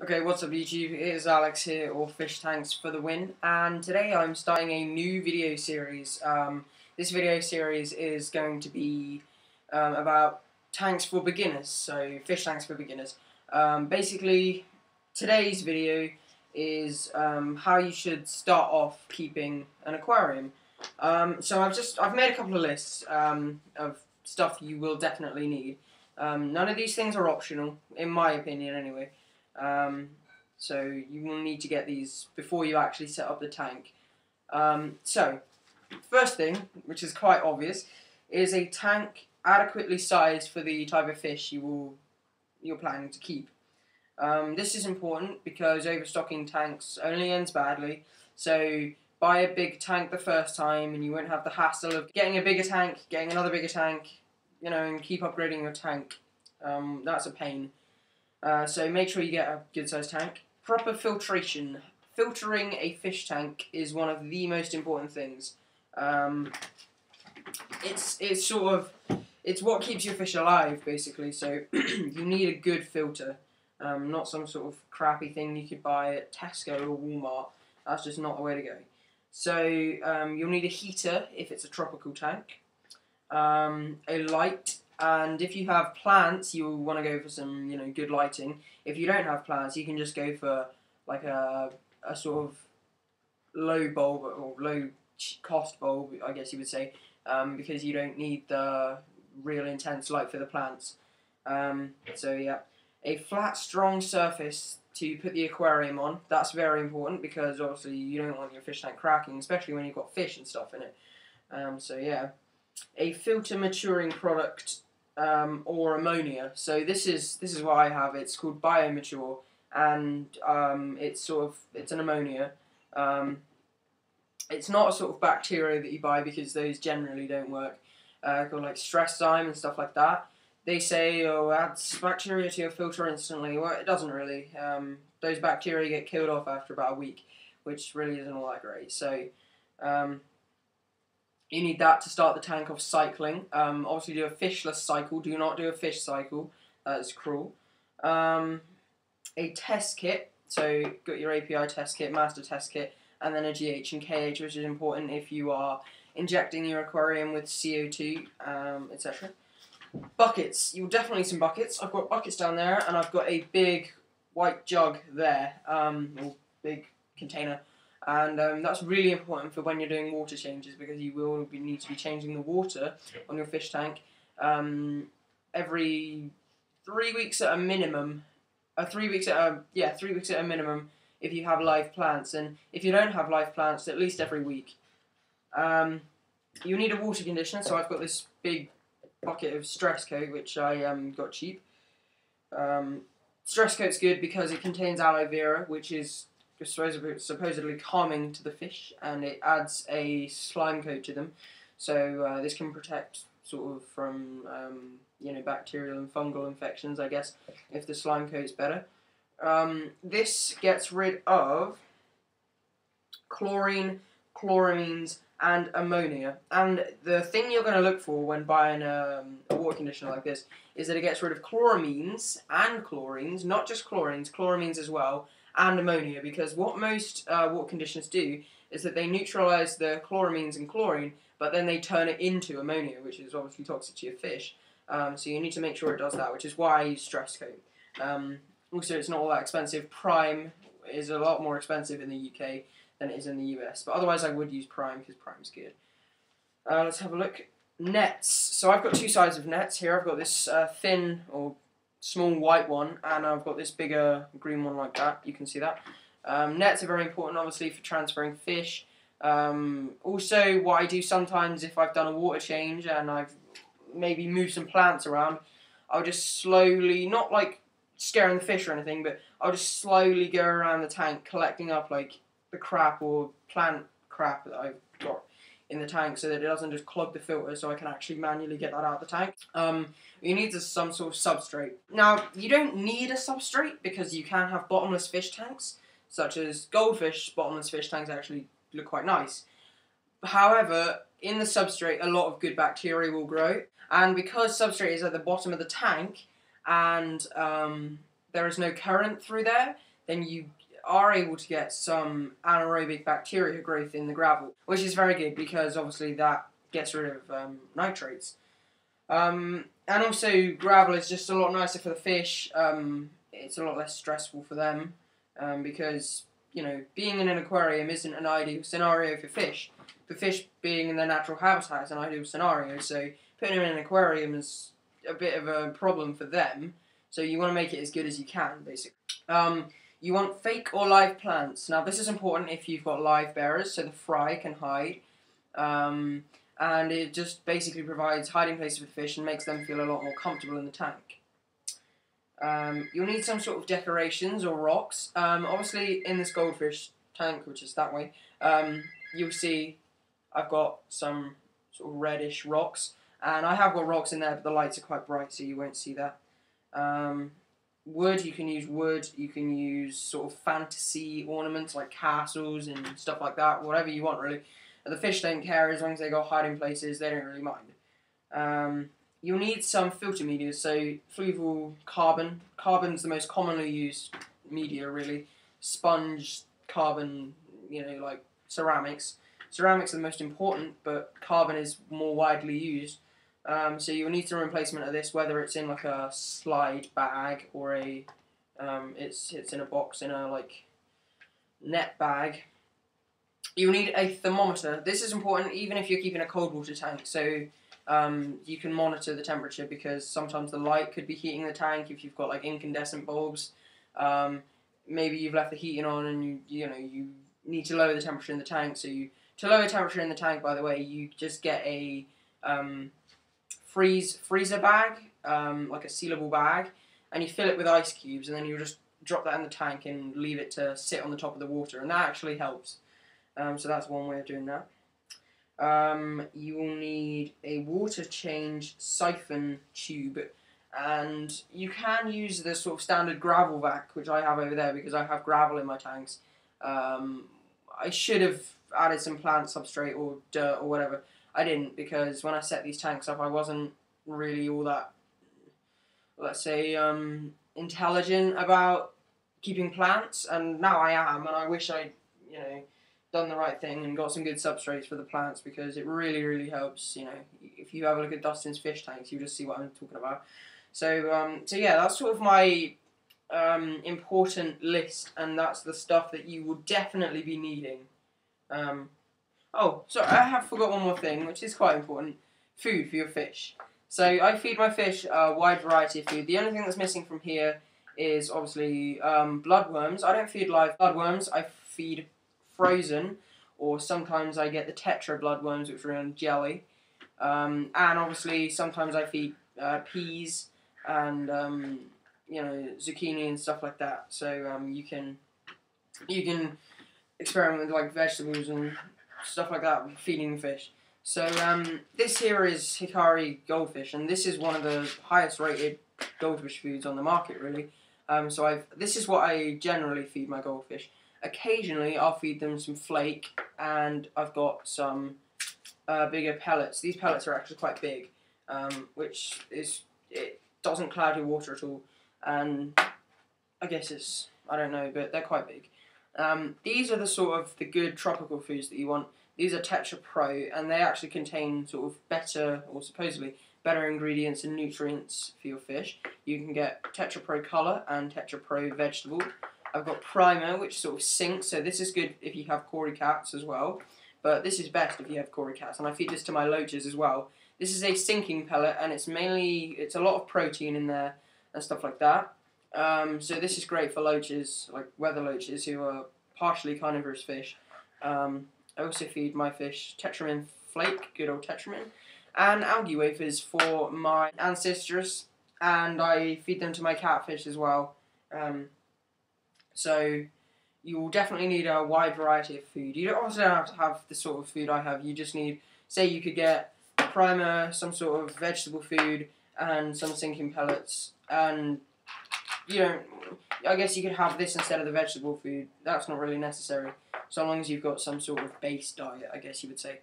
Okay, what's up YouTube? It is Alex here, or Fish Tanks for the Win, and today I'm starting a new video series. This video series is going to be about tanks for beginners, so fish tanks for beginners. Basically, today's video is how you should start off keeping an aquarium. So I've made a couple of lists of stuff you will definitely need. None of these things are optional, in my opinion anyway. So you will need to get these before you actually set up the tank. So, first thing, which is quite obvious, is a tank adequately sized for the type of fish you're planning to keep. This is important because overstocking tanks only ends badly. So buy a big tank the first time, and you won't have the hassle of getting a bigger tank, getting another bigger tank, and keep upgrading your tank. That's a pain. So make sure you get a good sized tank. Proper filtration. Filtering a fish tank is one of the most important things. It's what keeps your fish alive, basically. So you need a good filter, not some sort of crappy thing you could buy at Tesco or Walmart. That's just not the way to go. So you'll need a heater if it's a tropical tank, a light. And if you have plants, you'll want to go for some, good lighting. If you don't have plants, you can just go for like a sort of low bulb or low cost bulb, I guess you would say, because you don't need the real intense light for the plants. So yeah, a flat, strong surface to put the aquarium on. That's very important because obviously you don't want your fish tank cracking, especially when you've got fish and stuff in it. So yeah, a filter maturing product. Or ammonia. So this is what I have. It's called Biomature, and it's an ammonia. It's not a sort of bacteria that you buy because those generally don't work. Called like stress zyme and stuff like that. They say, oh, adds bacteria to your filter instantly. Well, it doesn't really. Those bacteria get killed off after about a week, which really isn't all that great. So you need that to start the tank off cycling. Obviously do a fishless cycle. Do not do a fish cycle. That is cruel. A test kit. So got your API test kit, master test kit, and then a GH and KH, which is important if you are injecting your aquarium with CO2, etc. Buckets. You'll definitely need some buckets. I've got buckets down there, and I've got a big white jug there, or big container. And that's really important for when you're doing water changes, because you will need to be changing the water on your fish tank every 3 weeks at a minimum. 3 weeks at a minimum if you have live plants, and if you don't have live plants, at least every week. You need a water conditioner, so I've got this big bucket of Stress Coat, which I got cheap. Stress Coat's good because it contains aloe vera, which is supposedly calming to the fish, and it adds a slime coat to them, so this can protect sort of from bacterial and fungal infections, I guess, if the slime coat's better. This gets rid of chlorine, chloramines, and ammonia. And the thing you're going to look for when buying a water conditioner like this is that it gets rid of chloramines and chlorines, not just chlorines, chloramines as well, and ammonia, because what most water conditioners do is that they neutralize the chloramines and chlorine, but then they turn it into ammonia, which is obviously toxic to your fish. So you need to make sure it does that, which is why I use Stress Coat. Also, it's not all that expensive. Prime is a lot more expensive in the UK than it is in the US, but otherwise I would use Prime because Prime's good. Let's have a look. Nets. So I've got two sides of nets here. I've got this thin or small white one, and I've got this bigger green one like that. You can see that. Nets are very important, obviously, for transferring fish. Also, what I do sometimes if I've done a water change and I've maybe moved some plants around, I'll just slowly, not like scaring the fish or anything, but I'll just slowly go around the tank collecting up like the crap or plant crap that I've got in the tank, so that it doesn't just clog the filter, so I can actually manually get that out of the tank. You need some sort of substrate. Now, you don't need a substrate because you can have bottomless fish tanks, such as goldfish bottomless fish tanks actually look quite nice. However, in the substrate, a lot of good bacteria will grow, and because substrate is at the bottom of the tank, and there is no current through there, then you are able to get some anaerobic bacteria growth in the gravel, which is very good because obviously that gets rid of nitrates. And also gravel is just a lot nicer for the fish. It's a lot less stressful for them because, you know, being in an aquarium isn't an ideal scenario for fish. The fish being in their natural habitat is an ideal scenario, so putting them in an aquarium is a bit of a problem for them. So you want to make it as good as you can, basically. You want fake or live plants. Now this is important if you've got live bearers, so the fry can hide. And it just basically provides hiding places for the fish and makes them feel a lot more comfortable in the tank. You'll need some sort of decorations or rocks. Obviously in this goldfish tank, which is that way, you'll see I've got some sort of reddish rocks. And I have got rocks in there, but the lights are quite bright, so you won't see that. Wood, you can use sort of fantasy ornaments like castles and stuff like that, whatever you want really. The fish don't care as long as they got hiding places, they don't really mind. You'll need some filter media, so fluval carbon. Carbon's the most commonly used media really. Sponge, carbon, you know, like ceramics. Ceramics are the most important, but carbon is more widely used. So you'll need some replacement of this, whether it's in like a slide bag or it's in a box in a like net bag. You'll need a thermometer. This is important even if you're keeping a cold water tank, so you can monitor the temperature because sometimes the light could be heating the tank if you've got like incandescent bulbs. Maybe you've left the heating on and you need to lower the temperature in the tank. So to lower temperature in the tank, by the way, you just get a freezer bag, like a sealable bag, and you fill it with ice cubes, and then you just drop that in the tank and leave it to sit on the top of the water, and that actually helps. So that's one way of doing that. You will need a water change siphon tube, and you can use the sort of standard gravel vac, which I have over there because I have gravel in my tanks. I should have added some plant substrate or dirt or whatever. I didn't because when I set these tanks up I wasn't really all that, let's say, intelligent about keeping plants, and now I am, and I wish I'd, you know, done the right thing and got some good substrates for the plants because it really, really helps. You know, if you have a look at Dustin's fish tanks, you'll just see what I'm talking about. So, so yeah, that's sort of my important list, and that's the stuff that you will definitely be needing. Oh, sorry, I have forgot one more thing, which is quite important. Food for your fish. So I feed my fish a wide variety of food. The only thing that's missing from here is obviously bloodworms. I don't feed live bloodworms. I feed frozen, or sometimes I get the tetra bloodworms, which are in jelly. And obviously sometimes I feed peas and you know, zucchini and stuff like that. So you can experiment with like vegetables and stuff like that, feeding the fish. So this here is Hikari goldfish, and this is one of the highest rated goldfish foods on the market, really. So this is what I generally feed my goldfish. Occasionally I'll feed them some flake, and I've got some bigger pellets. These pellets are actually quite big, which it doesn't cloud your water at all, and I guess I don't know, but they're quite big. These are the good tropical foods that you want. These are Tetra Pro, and they actually contain sort of better, or supposedly better ingredients and nutrients for your fish. You can get Tetra Pro Colour and Tetra Pro Vegetable. I've got Primer, which sort of sinks, so this is good if you have cory cats as well, but this is best if you have cory cats, and I feed this to my loaches as well. This is a sinking pellet, and it's a lot of protein in there and stuff like that. So this is great for loaches, like weather loaches, who are partially carnivorous fish. I also feed my fish Tetramin Flake, good old Tetramin, and algae wafers for my ancestors, and I feed them to my catfish as well. So you will definitely need a wide variety of food. You don't have to have the sort of food I have. You just need, say you could get Primer, some sort of vegetable food, and some sinking pellets, and I guess you could have this instead of the vegetable food. That's not really necessary, so long as you've got some sort of base diet, I guess you would say.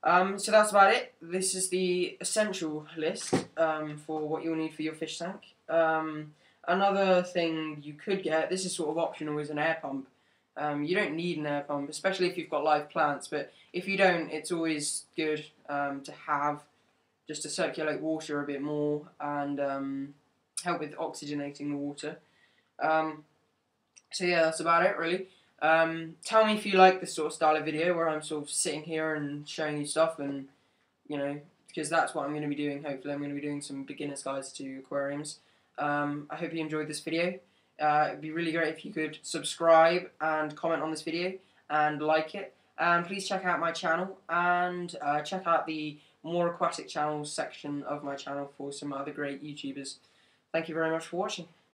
So that's about it. This is the essential list for what you'll need for your fish tank. Another thing you could get, this is sort of optional, is an air pump. You don't need an air pump, especially if you've got live plants, but if you don't, it's always good to have, just to circulate water a bit more and help with oxygenating the water. So yeah, that's about it really. Tell me if you like this sort of style of video where I'm sort of sitting here and showing you stuff, and because that's what I'm going to be doing. Hopefully I'm going to be doing some beginner's guides to aquariums. I hope you enjoyed this video. It'd be really great if you could subscribe and comment on this video and like it. And please check out my channel and check out the more aquatic channels section of my channel for some other great YouTubers. Thank you very much for watching.